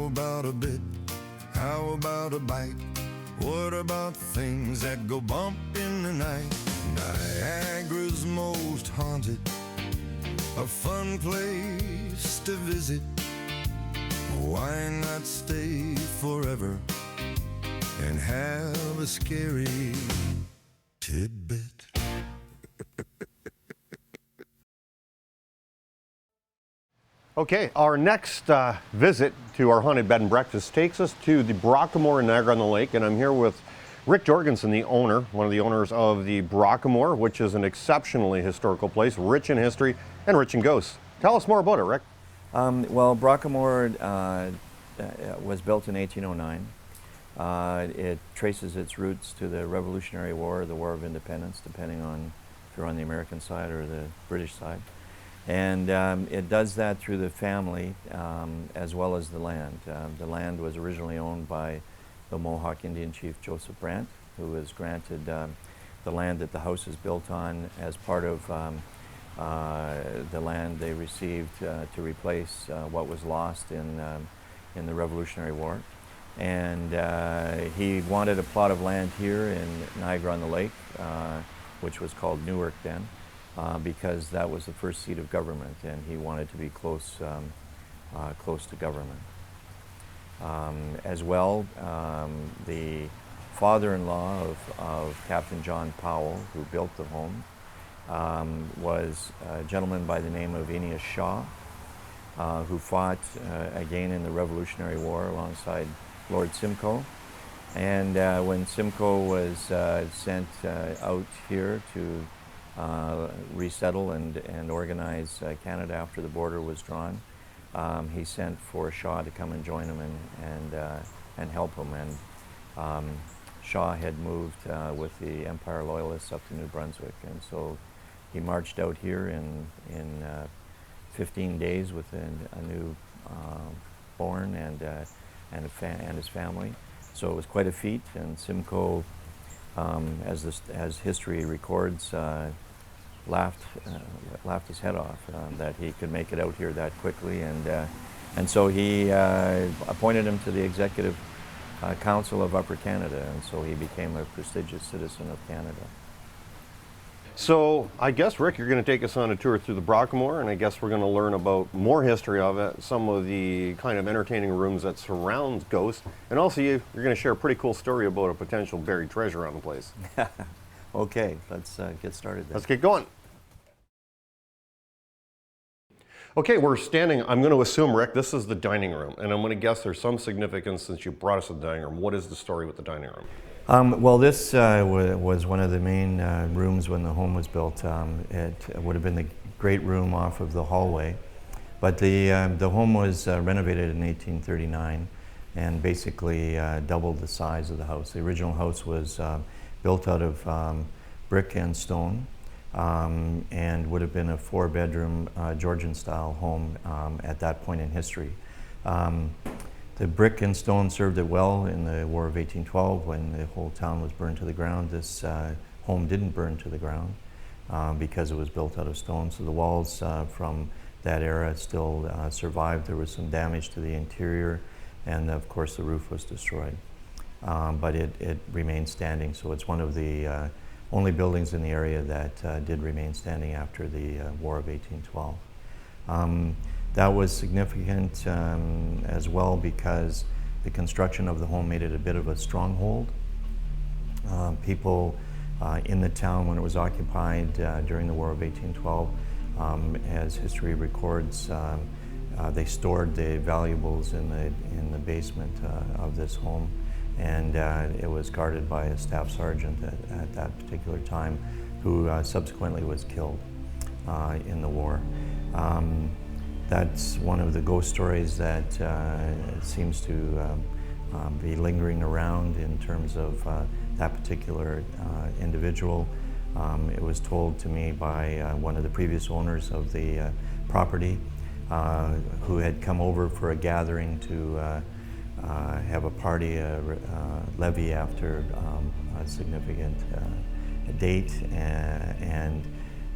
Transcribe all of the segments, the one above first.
about a bit? How about a bite? What about things that go bump in the night? Niagara's most haunted, a fun place to visit. Why not stay forever and have a scary tidbit? Okay, our next visit to our haunted bed and breakfast takes us to the Brockamore in Niagara-on-the-Lake, and I'm here with Rick Jorgensen, the owner, one of the owners of the Brockamore, which is an exceptionally historical place, rich in history and rich in ghosts. Tell us more about it, Rick. Well, Brockamore was built in 1809. It traces its roots to the Revolutionary War, the War of Independence, depending on if you're on the American side or the British side. And it does that through the family as well as the land. The land was originally owned by the Mohawk Indian chief Joseph Brant, who was granted the land that the house is built on as part of the land they received to replace what was lost in the Revolutionary War. And he wanted a plot of land here in Niagara-on-the-Lake, which was called Newark then. Because that was the first seat of government, and he wanted to be close to government. As well, the father-in-law of Captain John Powell, who built the home, was a gentleman by the name of Sophia Shaw, who fought again in the Revolutionary War alongside Lord Simcoe. And when Simcoe was sent out here to resettle and organize Canada after the border was drawn, he sent for Shaw to come and join him and help him. And Shaw had moved with the Empire Loyalists up to New Brunswick, and so he marched out here in 15 days with a new born and his family. So it was quite a feat, and Simcoe, as history records, laughed his head off that he could make it out here that quickly, and so he appointed him to the Executive Council of Upper Canada, and so he became a prestigious citizen of Canada. So I guess, Rick, you're going to take us on a tour through the Brockamore, and I guess we're going to learn about more history of it, some of the kind of entertaining rooms that surround ghosts, and also you're going to share a pretty cool story about a potential buried treasure on the place. Okay, let's get started then. Let's get going. Okay, we're standing, I'm going to assume, Rick, this is the dining room, and I'm going to guess there's some significance since you brought us to the dining room. What is the story with the dining room? Well, this was one of the main rooms when the home was built. It would have been the great room off of the hallway, but the home was renovated in 1839 and basically doubled the size of the house. The original house was built out of brick and stone, and would have been a 4-bedroom Georgian-style home at that point in history. The brick and stone served it well in the War of 1812 when the whole town was burned to the ground. This home didn't burn to the ground because it was built out of stone, so the walls from that era still survived. There was some damage to the interior, and of course the roof was destroyed. But it remained standing, so it's one of the only buildings in the area that did remain standing after the War of 1812. That was significant as well because the construction of the home made it a bit of a stronghold. People in the town, when it was occupied during the War of 1812, as history records, they stored the valuables in the basement of this home, and it was guarded by a staff sergeant at that particular time, who subsequently was killed in the war. That's one of the ghost stories that seems to be lingering around in terms of that particular individual. It was told to me by one of the previous owners of the property, who had come over for a gathering to have a party, a levee after a significant date, and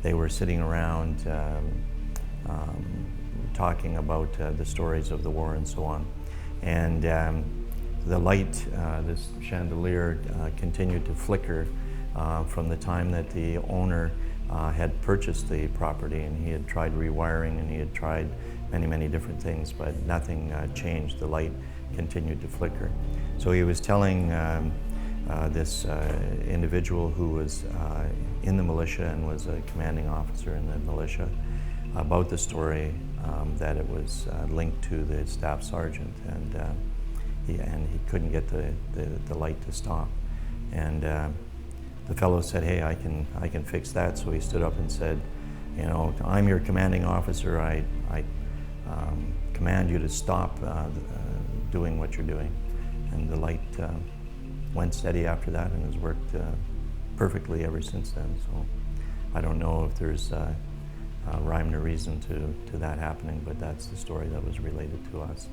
they were sitting around talking about the stories of the war and so on. And the light, this chandelier, continued to flicker from the time that the owner had purchased the property, and he had tried rewiring and he had tried many different things, but nothing changed. The light continued to flicker. So he was telling this individual who was in the militia and was a commanding officer in the militia about the story, that it was linked to the staff sergeant, and he couldn't get the light to stop. And the fellow said, "Hey, I can fix that." So he stood up and said, "You know, I'm your commanding officer. I command you to stop doing what you're doing." And the light went steady after that and has worked perfectly ever since then. So I don't know if there's rhyme or reason to that happening, but that's the story that was related to us,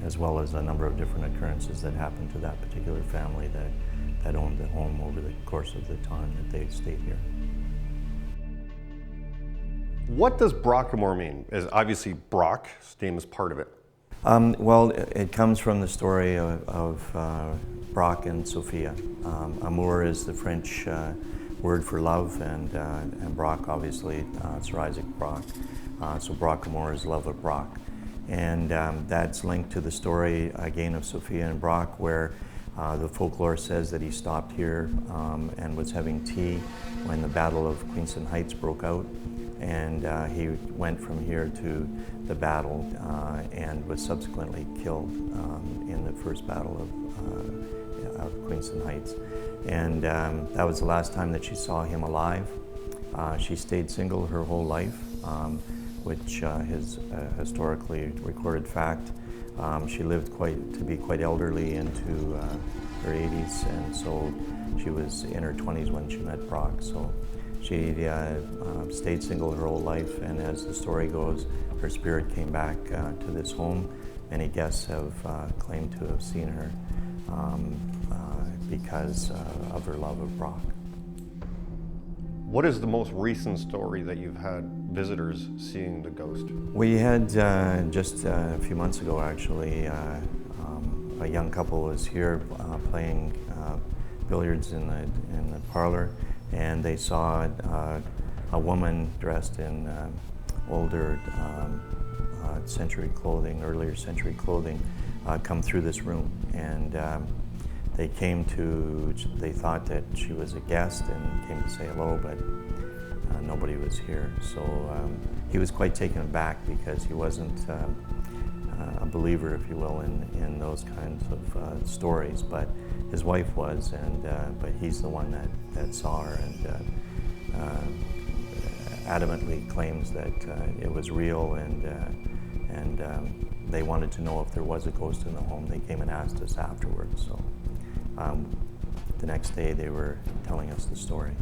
as well as a number of different occurrences that happened to that particular family that owned the home over the course of the time that they stayed here. What does Brockmore mean? Is obviously Brock's name is part of it. Well, it comes from the story of Brock and Sophia. Amour is the French word for love, and Brock, obviously, Sir Isaac Brock. So Brockmore is love of Brock. And that's linked to the story, again, of Sophia and Brock, where the folklore says that he stopped here and was having tea when the Battle of Queenston Heights broke out. And he went from here to the battle and was subsequently killed in the first battle of Queenston Heights. And that was the last time that she saw him alive. She stayed single her whole life, which is a historically recorded fact. She lived to be quite elderly into her 80s, and so she was in her 20s when she met Brock. So she stayed single her whole life, and as the story goes, her spirit came back to this home. Many guests have claimed to have seen her because of her love of Brock. What is the most recent story that you've had visitors seeing the ghost? We had just a few months ago, actually, a young couple was here playing billiards in the parlor, and they saw a woman dressed in older century clothing, earlier century clothing, come through this room. And they thought that she was a guest and came to say hello, but nobody was here. So he was quite taken aback because he wasn't a believer, if you will, in those kinds of stories, but his wife was, and but he's the one that saw her, and adamantly claims that it was real, and they wanted to know if there was a ghost in the home. They came and asked us afterwards. So the next day they were telling us the story.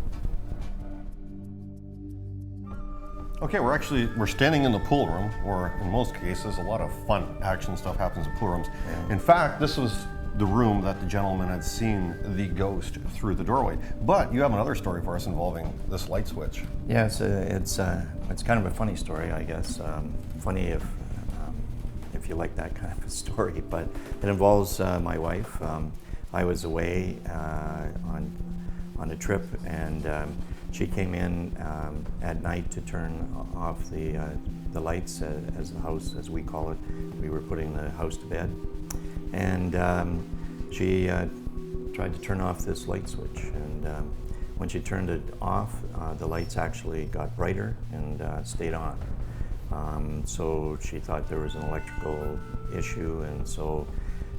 Okay, we're standing in the pool room, where in most cases a lot of fun action stuff happens in pool rooms. Yeah. In fact, this was the room that the gentleman had seen the ghost through the doorway. But you have another story for us involving this light switch. Yeah, it's kind of a funny story, I guess. Funny if you like that kind of a story, but it involves my wife. I was away on a trip, and she came in at night to turn off the lights as the house, as we call it. We were putting the house to bed, and she tried to turn off this light switch. And when she turned it off, the lights actually got brighter and stayed on. So she thought there was an electrical issue, and so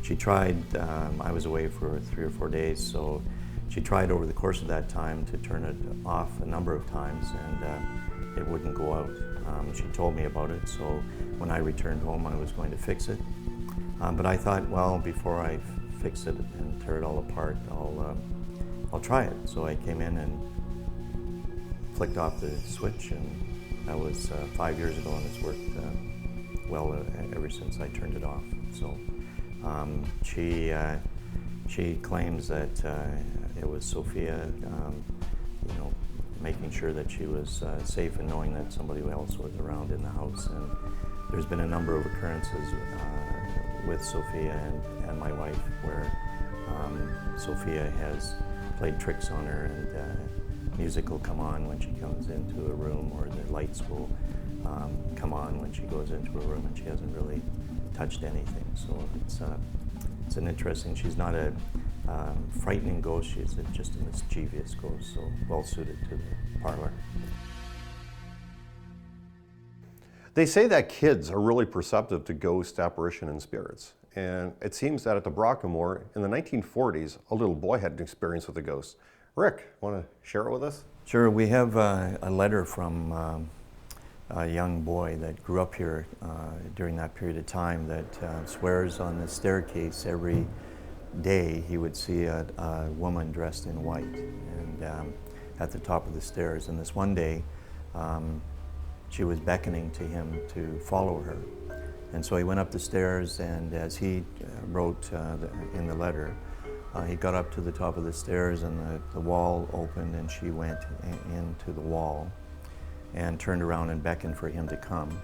she tried. I was away for 3 or 4 days, so she tried over the course of that time to turn it off a number of times, and it wouldn't go out. She told me about it, so when I returned home, I was going to fix it. But I thought, well, before I fix it and tear it all apart, I'll try it. So I came in and flicked off the switch, and that was 5 years ago, and it's worked well ever since I turned it off. So she claims that it was Sophia, making sure that she was safe and knowing that somebody else was around in the house. And there's been a number of occurrences with Sophia and my wife, where Sophia has played tricks on her, and music will come on when she comes into a room, or the lights will come on when she goes into a room, and she hasn't really touched anything. So it's an interesting, she's not a frightening ghost, she's just a mischievous ghost, so well suited to the parlor. They say that kids are really perceptive to ghosts, apparition, and spirits. And it seems that at the Brockmore in the 1940s, a little boy had an experience with a ghost. Rick, want to share it with us? Sure, we have a letter from a young boy that grew up here during that period of time that swears on the staircase every day he would see a woman dressed in white and at the top of the stairs. And this one day, she was beckoning to him to follow her. And so he went up the stairs, and as he wrote in the letter, he got up to the top of the stairs, and the wall opened, and she went into the wall and turned around and beckoned for him to come.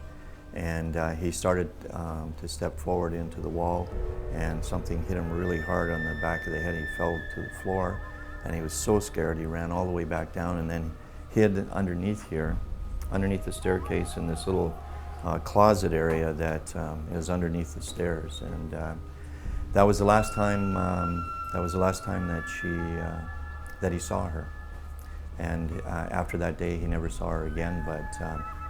And he started to step forward into the wall, and something hit him really hard on the back of the head. He fell to the floor, and he was so scared he ran all the way back down and then hid underneath here, underneath the staircase, in this little closet area that is underneath the stairs. And that was the last time. That was the last time that he saw her. And after that day, he never saw her again. But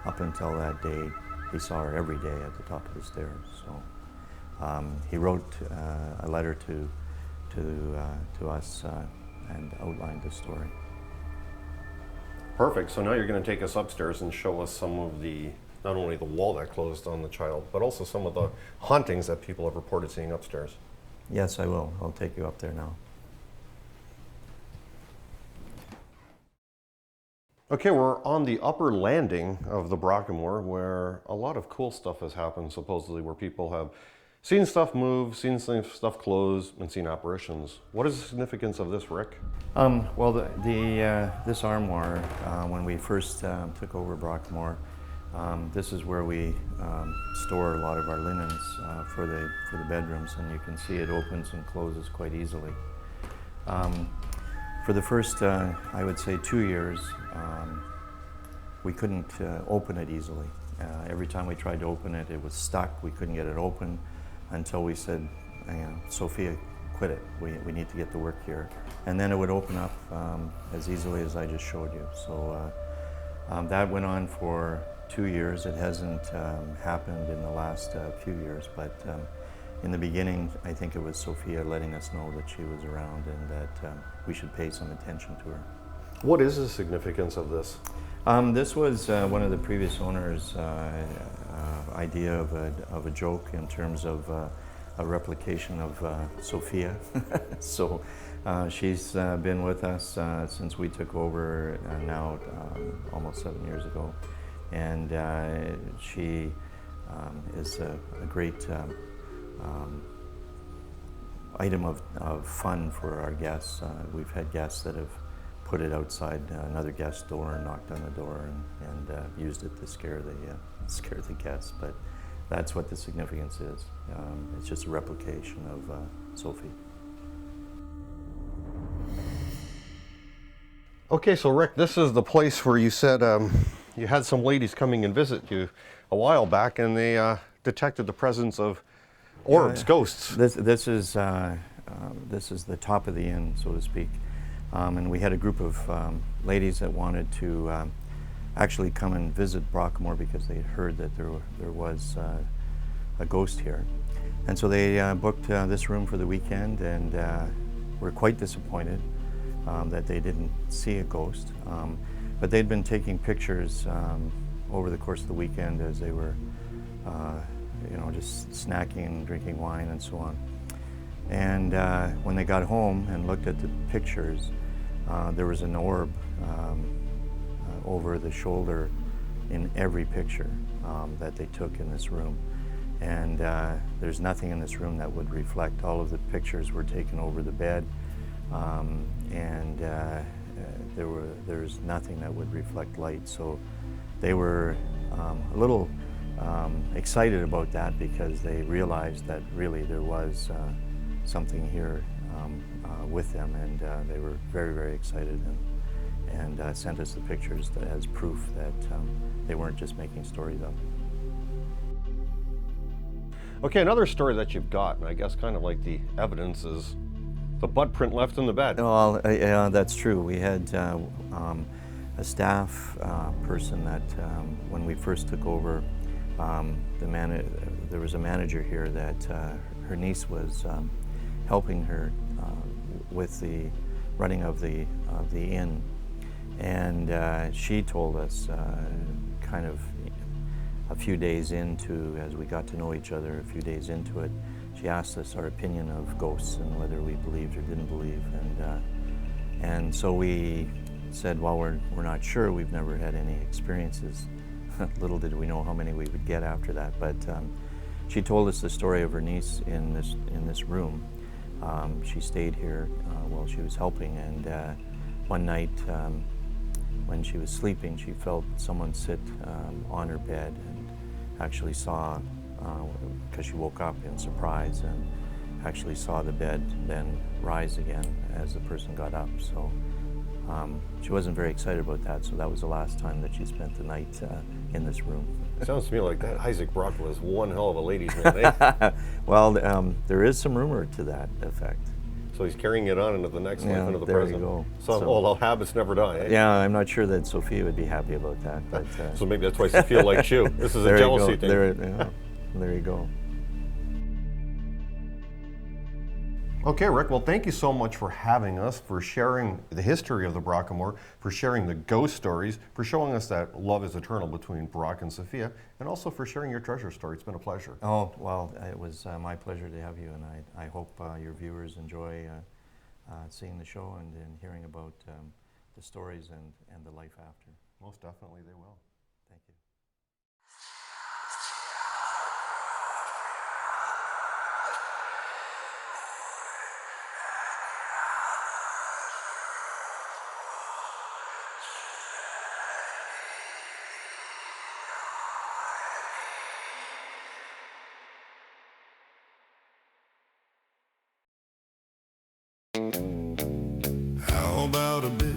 up until that day, he saw her every day at the top of the stairs. So he wrote a letter to us and outlined the story. Perfect. So now you're going to take us upstairs and show us some of the, not only the wall that closed on the child, but also some of the hauntings that people have reported seeing upstairs. Yes, I will. I'll take you up there now. Okay, we're on the upper landing of the Brockmore, where a lot of cool stuff has happened, supposedly, where people have seen stuff move, seen stuff close, and seen apparitions. What is the significance of this, Rick? Well, this armoire, when we first took over Brockmore, this is where we store a lot of our linens for the bedrooms, and you can see it opens and closes quite easily. For the first, I would say, 2 years, we couldn't open it easily. Every time we tried to open it, it was stuck. We couldn't get it open until we said, Sophia, quit it. We need to get to work here. And then it would open up as easily as I just showed you. So that went on for 2 years. It hasn't happened in the last few years, but in the beginning, I think it was Sophia letting us know that she was around and that we should pay some attention to her. What is the significance of this? This was one of the previous owners' idea of a joke in terms of a replication of Sophia. So she's been with us since we took over now almost 7 years ago. And she is a great item of fun for our guests. We've had guests that have put it outside another guest's door and knocked on the door and used it to scare the guests. But that's what the significance is. It's just a replication of Sophie. Okay, so Rick, this is the place where you said you had some ladies coming and visit you a while back, and they detected the presence of orbs, ghosts. This is the top of the inn, so to speak. And we had a group of ladies that wanted to actually come and visit Brockmore because they had heard that there was a ghost here. And so they booked this room for the weekend, and were quite disappointed that they didn't see a ghost. But they'd been taking pictures over the course of the weekend as they were just snacking and drinking wine and so on. And when they got home and looked at the pictures, there was an orb over the shoulder in every picture that they took in this room. And there's nothing in this room that would reflect. All of the pictures were taken over the bed, and there's nothing that would reflect light. So they were a little excited about that because they realized that really there was something here with them, and they were very, very excited and sent us the pictures as proof that they weren't just making stories up. Okay, another story that you've got, and I guess kind of like the evidence, is the butt print left in the bed. Well, yeah, that's true. We had a staff person that when we first took over, there was a manager here that her niece was helping her with the running of the inn, and she told us kind of a few days into, as we got to know each other, a few days into it, she asked us our opinion of ghosts and whether we believed or didn't believe, and so we said, well, we're not sure. We've never had any experiences. Little did we know how many we would get after that. But she told us the story of her niece in this room. She stayed here while she was helping, and one night when she was sleeping, she felt someone sit on her bed, and actually saw, because she woke up in surprise, and actually saw the bed then rise again as the person got up. So she wasn't very excited about that, so that was the last time that she spent the night in this room. Sounds to me like that Isaac Brock was one hell of a ladies' man, eh? Well, there is some rumor to that effect. So he's carrying it on into the next life, into the there present. you go. So all habits never die, eh? Yeah, I'm not sure that Sophia would be happy about that. But, so maybe that's why Sophia likes you. This is a jealousy thing. There you go. Okay, Rick, well, thank you so much for having us, for sharing the history of the Brockamore, for sharing the ghost stories, for showing us that love is eternal between Brock and Sophia, and also for sharing your treasure story. It's been a pleasure. Oh, well, it was my pleasure to have you, and I hope your viewers enjoy seeing the show and hearing about the stories and the life after. Most definitely they will. Thank you. How about a bit?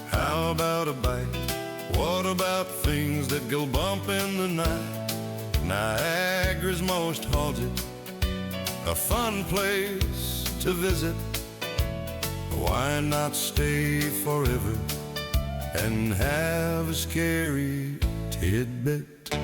How about a bite? What about things that go bump in the night? Niagara's most haunted, a fun place to visit. Why not stay forever and have a scary tidbit?